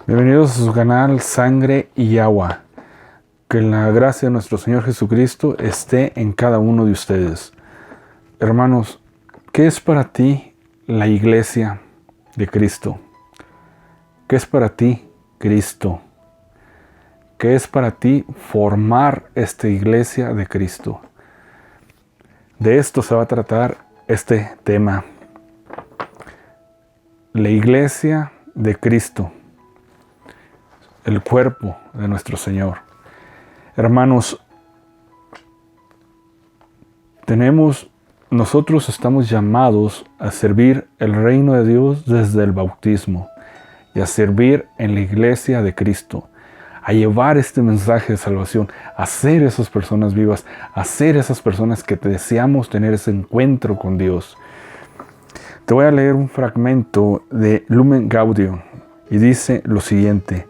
Bienvenidos a su canal Sangre y Agua. Que la gracia de nuestro Señor Jesucristo esté en cada uno de ustedes. Hermanos, ¿qué es para ti la iglesia de Cristo? ¿Qué es para ti Cristo? ¿Qué es para ti formar esta iglesia de Cristo? De esto se va a tratar este tema. La iglesia de Cristo. El cuerpo de nuestro Señor. Hermanos, nosotros estamos llamados a servir el reino de Dios desde el bautismo y a servir en la iglesia de Cristo, a llevar este mensaje de salvación, a ser esas personas vivas, a ser esas personas que deseamos tener ese encuentro con Dios. Te voy a leer un fragmento de Lumen Gaudium y dice lo siguiente: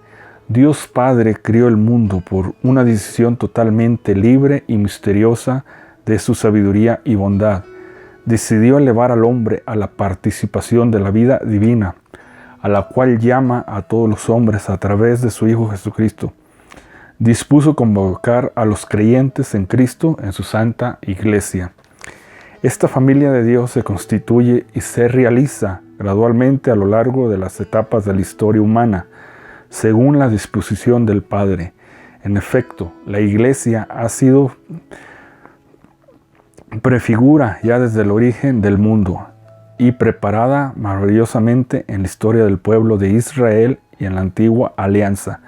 Dios Padre crió el mundo por una decisión totalmente libre y misteriosa de su sabiduría y bondad. Decidió elevar al hombre a la participación de la vida divina, a la cual llama a todos los hombres a través de su Hijo Jesucristo. Dispuso convocar a los creyentes en Cristo en su santa iglesia. Esta familia de Dios se constituye y se realiza gradualmente a lo largo de las etapas de la historia humana, según la disposición del Padre. En efecto, la iglesia ha sido prefigura ya desde el origen del mundo y preparada maravillosamente en la historia del pueblo de Israel y en la antigua alianza.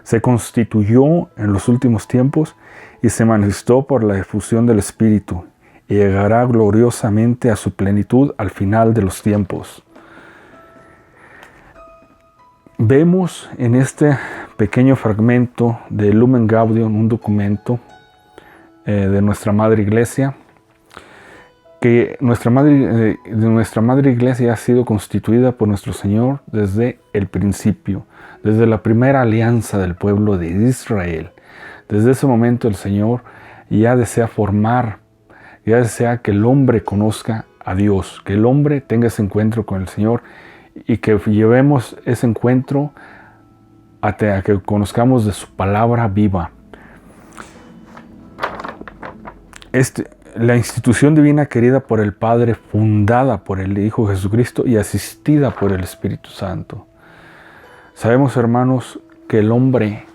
Se constituyó en los últimos tiempos y se manifestó por la efusión del Espíritu y llegará gloriosamente a su plenitud al final de los tiempos. Vemos en este pequeño fragmento de Lumen Gaudium, un documento de nuestra Madre Iglesia, que nuestra Madre Iglesia ha sido constituida por nuestro Señor desde el principio, desde la primera alianza del pueblo de Israel. Desde ese momento el Señor ya desea formar, ya desea que el hombre conozca a Dios, que el hombre tenga ese encuentro con el Señor y que llevemos ese encuentro a que conozcamos de su palabra viva. La institución divina querida por el Padre, fundada por el Hijo Jesucristo y asistida por el Espíritu Santo. Sabemos, hermanos, que el hombre,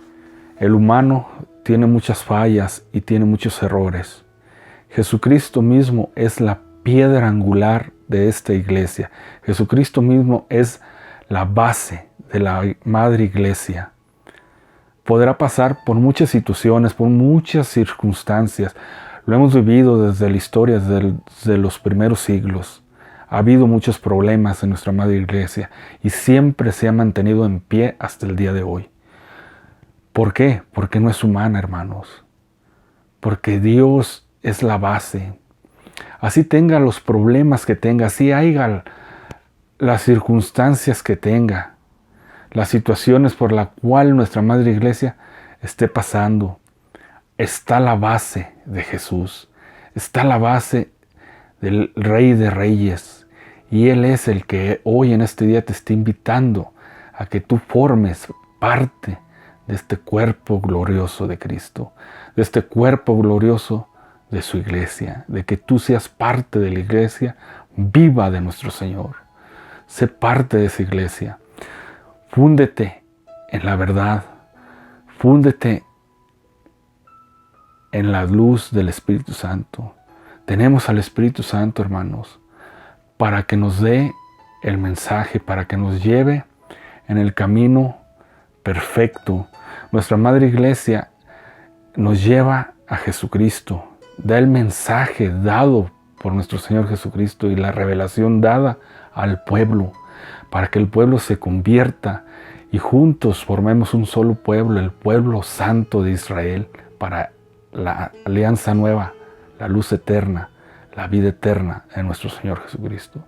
el humano, tiene muchas fallas y tiene muchos errores. Jesucristo mismo es la piedra angular de esta iglesia. Jesucristo mismo es la base de la Madre Iglesia. Podrá pasar por muchas situaciones, por muchas circunstancias. Lo hemos vivido desde la historia, desde los primeros siglos. Ha habido muchos problemas en nuestra Madre Iglesia y siempre se ha mantenido en pie hasta el día de hoy. ¿Por qué? Porque no es humana, hermanos. Porque Dios es la base. Así tenga los problemas que tenga, así haya las circunstancias que tenga, las situaciones por las cuales nuestra Madre Iglesia esté pasando, está la base de Jesús, está la base del Rey de Reyes, y Él es el que hoy en este día te está invitando a que tú formes parte de este cuerpo glorioso de Cristo, de este cuerpo glorioso de su iglesia, de que tú seas parte de la iglesia viva de nuestro Señor. Sé parte de esa iglesia. Fúndete en la verdad. Fúndete en la luz del Espíritu Santo. Tenemos al Espíritu Santo, hermanos, para que nos dé el mensaje, para que nos lleve en el camino perfecto. Nuestra Madre Iglesia nos lleva a Jesucristo. Da el mensaje dado por nuestro Señor Jesucristo y la revelación dada al pueblo, para que el pueblo se convierta y juntos formemos un solo pueblo, el pueblo santo de Israel, para la alianza nueva, la luz eterna, la vida eterna de nuestro Señor Jesucristo.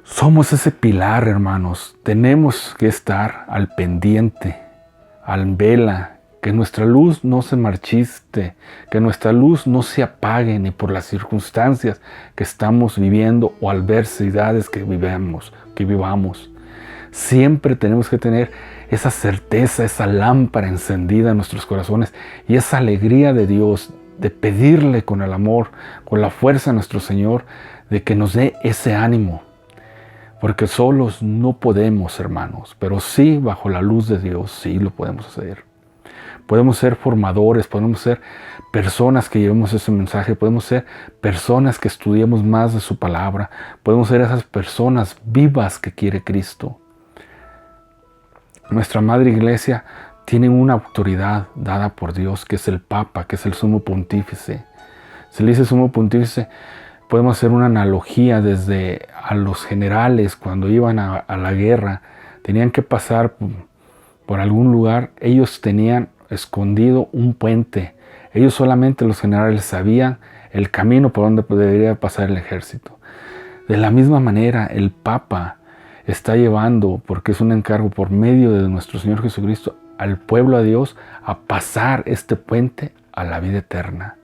Somos ese pilar, hermanos. Tenemos que estar al pendiente, al vela, que nuestra luz no se marchite, que nuestra luz no se apague ni por las circunstancias que estamos viviendo o adversidades que vivamos. Siempre tenemos que tener esa certeza, esa lámpara encendida en nuestros corazones y esa alegría de Dios, de pedirle con el amor, con la fuerza a nuestro Señor, de que nos dé ese ánimo. Porque solos no podemos, hermanos, pero sí bajo la luz de Dios, sí lo podemos hacer. Podemos ser formadores, podemos ser personas que llevemos ese mensaje, podemos ser personas que estudiemos más de su palabra, podemos ser esas personas vivas que quiere Cristo. Nuestra Madre Iglesia tiene una autoridad dada por Dios, que es el Papa, que es el Sumo Pontífice. Se le dice Sumo Pontífice, podemos hacer una analogía desde a los generales cuando iban a la guerra, tenían que pasar por algún lugar, ellos tenían escondido un puente. Ellos solamente, los generales, sabían el camino por donde debería pasar el ejército. De la misma manera, el Papa está llevando, porque es un encargo por medio de nuestro Señor Jesucristo, al pueblo de Dios a pasar este puente a la vida eterna,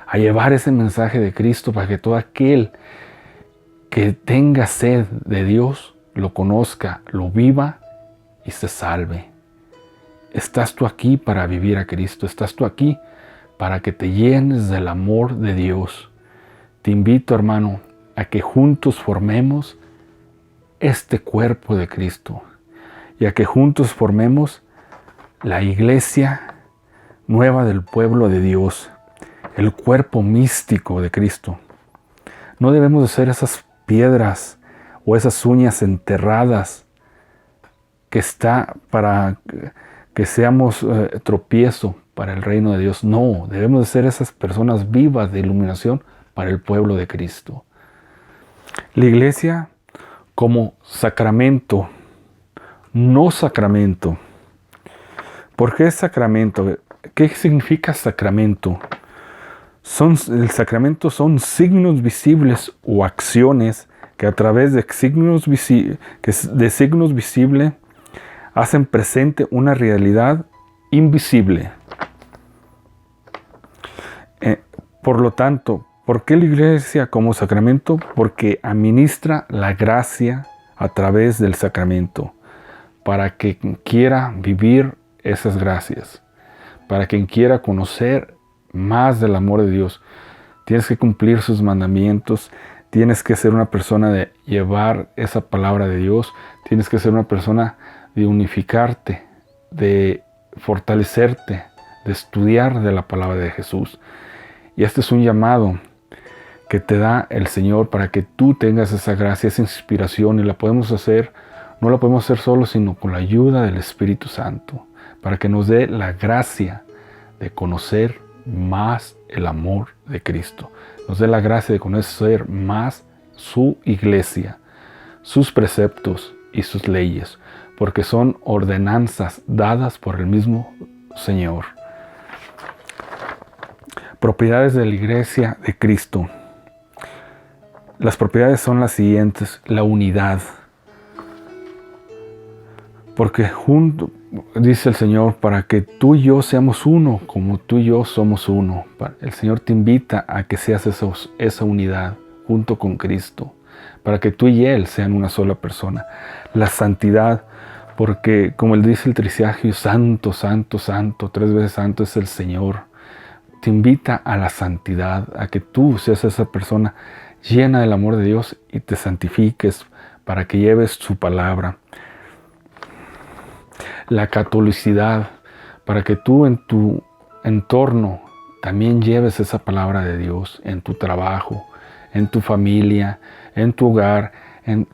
a llevar ese mensaje de Cristo para que todo aquel que tenga sed de Dios lo conozca, lo viva y se salve. Estás tú aquí para vivir a Cristo, estás tú aquí para que te llenes del amor de Dios. Te invito, hermano, a que juntos formemos este cuerpo de Cristo y a que juntos formemos la iglesia nueva del pueblo de Dios, el cuerpo místico de Cristo. No debemos de ser esas piedras o esas uñas enterradas que está para que seamos tropiezo para el reino de Dios. No, debemos de ser esas personas vivas de iluminación para el pueblo de Cristo. La iglesia como sacramento, no sacramento. ¿Por qué sacramento? ¿Qué significa sacramento? El sacramento son signos visibles o acciones que a través de signos visibles hacen presente una realidad invisible. Por lo tanto, ¿por qué la iglesia como sacramento? Porque administra la gracia a través del sacramento, para que quien quiera vivir esas gracias, para quien quiera conocer más del amor de Dios. Tienes que cumplir sus mandamientos, tienes que ser una persona de llevar esa palabra de Dios, tienes que ser una persona de unificarte, de fortalecerte, de estudiar de la palabra de Jesús. Y este es un llamado que te da el Señor para que tú tengas esa gracia, esa inspiración, y la podemos hacer, no la podemos hacer solo, sino con la ayuda del Espíritu Santo, para que nos dé la gracia de conocer más el amor de Cristo, nos dé la gracia de conocer más su iglesia, sus preceptos y sus leyes, porque son ordenanzas dadas por el mismo Señor. Propiedades de la iglesia de Cristo. Las propiedades son las siguientes: la unidad. Porque junto, dice el Señor, para que tú y yo seamos uno, como tú y yo somos uno. El Señor te invita a que seas esa unidad junto con Cristo, para que tú y Él sean una sola persona. La santidad, porque como él dice el Trisiagio, santo, santo, santo, 3 veces santo es el Señor. Te invita a la santidad, a que tú seas esa persona llena del amor de Dios y te santifiques para que lleves su palabra. La catolicidad, para que tú en tu entorno también lleves esa palabra de Dios, en tu trabajo, en tu familia, en tu hogar,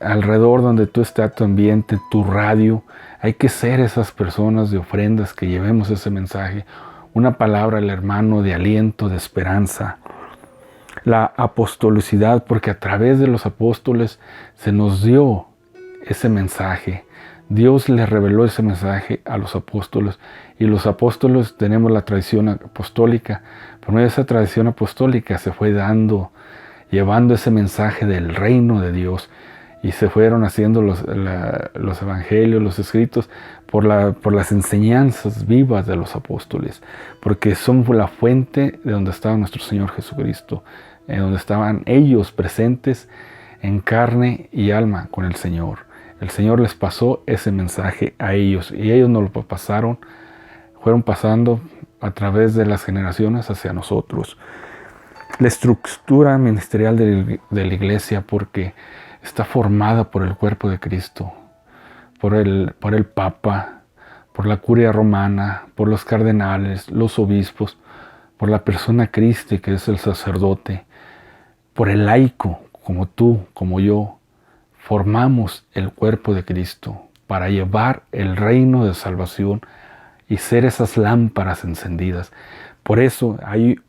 alrededor donde tú estés, tu ambiente, tu radio. Hay que ser esas personas de ofrendas que llevemos ese mensaje, una palabra al hermano de aliento, de esperanza. La apostolicidad, porque a través de los apóstoles se nos dio ese mensaje. Dios le reveló ese mensaje a los apóstoles, y los apóstoles tenemos la tradición apostólica. Por medio de esa tradición apostólica se fue llevando ese mensaje del reino de Dios, y se fueron haciendo los evangelios, los escritos, por las enseñanzas vivas de los apóstoles, porque son la fuente de donde estaba nuestro Señor Jesucristo, en donde estaban ellos presentes en carne y alma con el Señor. El Señor les pasó ese mensaje a ellos y ellos nos lo pasaron, fueron pasando a través de las generaciones hacia nosotros. La estructura ministerial de la iglesia, porque está formada por el cuerpo de Cristo, por el Papa, por la curia romana, por los cardenales, los obispos, por la persona Cristo, que es el sacerdote, por el laico, como tú, como yo. Formamos el cuerpo de Cristo para llevar el reino de salvación y ser esas lámparas encendidas. Por eso hay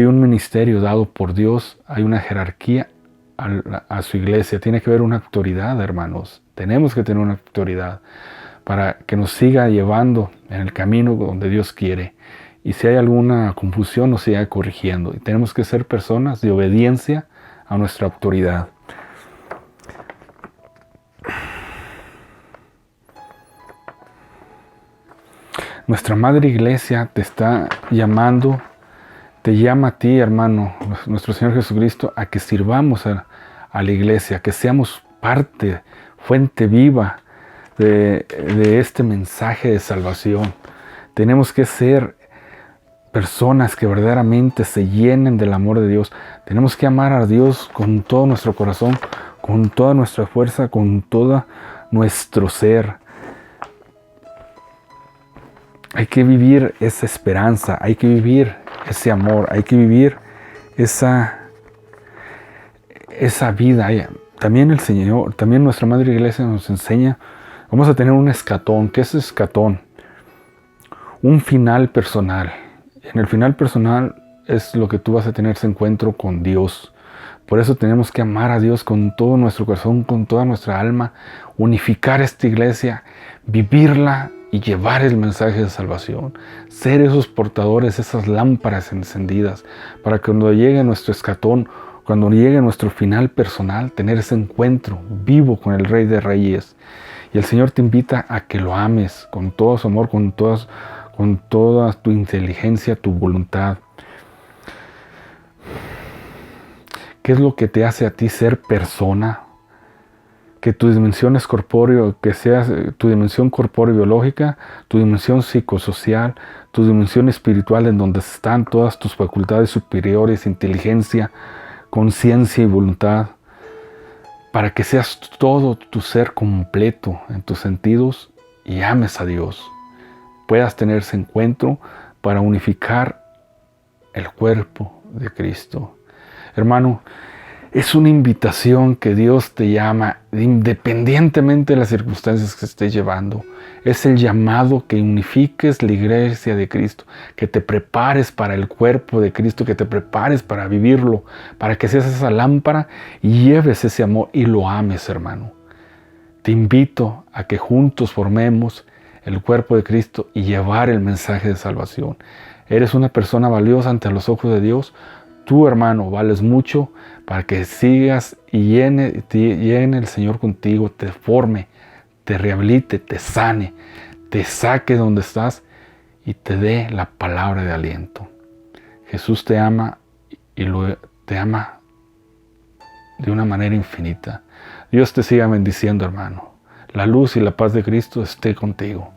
un ministerio dado por Dios, hay una jerarquía a su iglesia. Tiene que haber una autoridad, hermanos. Tenemos que tener una autoridad para que nos siga llevando en el camino donde Dios quiere. Y si hay alguna confusión, nos siga corrigiendo. Y tenemos que ser personas de obediencia a nuestra autoridad. Nuestra Madre Iglesia te está llamando, te llama a ti, hermano, nuestro Señor Jesucristo, a que sirvamos a la Iglesia, que seamos parte, fuente viva de este mensaje de salvación. Tenemos que ser personas que verdaderamente se llenen del amor de Dios. Tenemos que amar a Dios con todo nuestro corazón, con toda nuestra fuerza, con todo nuestro ser. Hay que vivir esa esperanza, hay que vivir ese amor, hay que vivir esa vida. También el Señor, también nuestra Madre Iglesia nos enseña, vamos a tener un escatón. ¿Qué es escatón? Un final personal. En el final personal es lo que tú vas a tener, ese encuentro con Dios. Por eso tenemos que amar a Dios con todo nuestro corazón, con toda nuestra alma, unificar esta iglesia, vivirla y llevar el mensaje de salvación. Ser esos portadores, esas lámparas encendidas, para que cuando llegue nuestro escatón, cuando llegue nuestro final personal, tener ese encuentro vivo con el Rey de Reyes. Y el Señor te invita a que lo ames con todo su amor, con toda tu inteligencia, tu voluntad. ¿Qué es lo que te hace a ti ser persona? Que tu dimensión es corpóreo, que sea tu dimensión corpóreo-biológica, tu dimensión psicosocial, tu dimensión espiritual, en donde están todas tus facultades superiores, inteligencia, conciencia y voluntad, para que seas todo tu ser completo en tus sentidos y ames a Dios. Puedas tener ese encuentro para unificar el cuerpo de Cristo. Hermano, es una invitación que Dios te llama, independientemente de las circunstancias que estés llevando. Es el llamado que unifiques la iglesia de Cristo, que te prepares para el cuerpo de Cristo, que te prepares para vivirlo, para que seas esa lámpara y lleves ese amor y lo ames, hermano. Te invito a que juntos formemos el cuerpo de Cristo y llevar el mensaje de salvación. Eres una persona valiosa ante los ojos de Dios. Tú, hermano, vales mucho para que sigas y llene el Señor contigo, te forme, te rehabilite, te sane, te saque de donde estás y te dé la palabra de aliento. Jesús te ama y te ama de una manera infinita. Dios te siga bendiciendo, hermano. La luz y la paz de Cristo esté contigo.